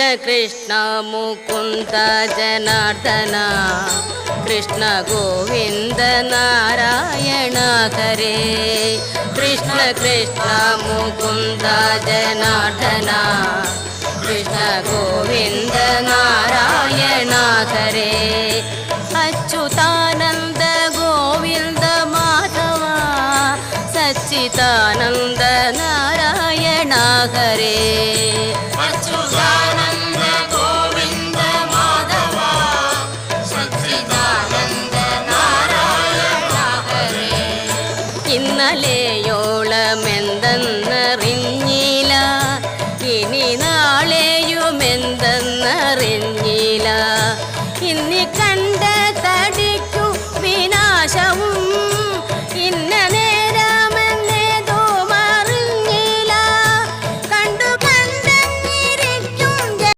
कृष्ण मुकुंद जनार्दन कृष्ण गोविंद नारायण हरे कृष्ण कृष्ण मुकुंद जनार्दन कृष्ण गोविंद नारायण हरे अच्युतानंद गोविंद माधव सच्चिदानंद नारायण हरे ഇന്നലെയോളമെന്തെന്നറിഞ്ഞില്ല ഇനി നാളെയുമെന്തെന്നറിഞ്ഞില്ല ഇനി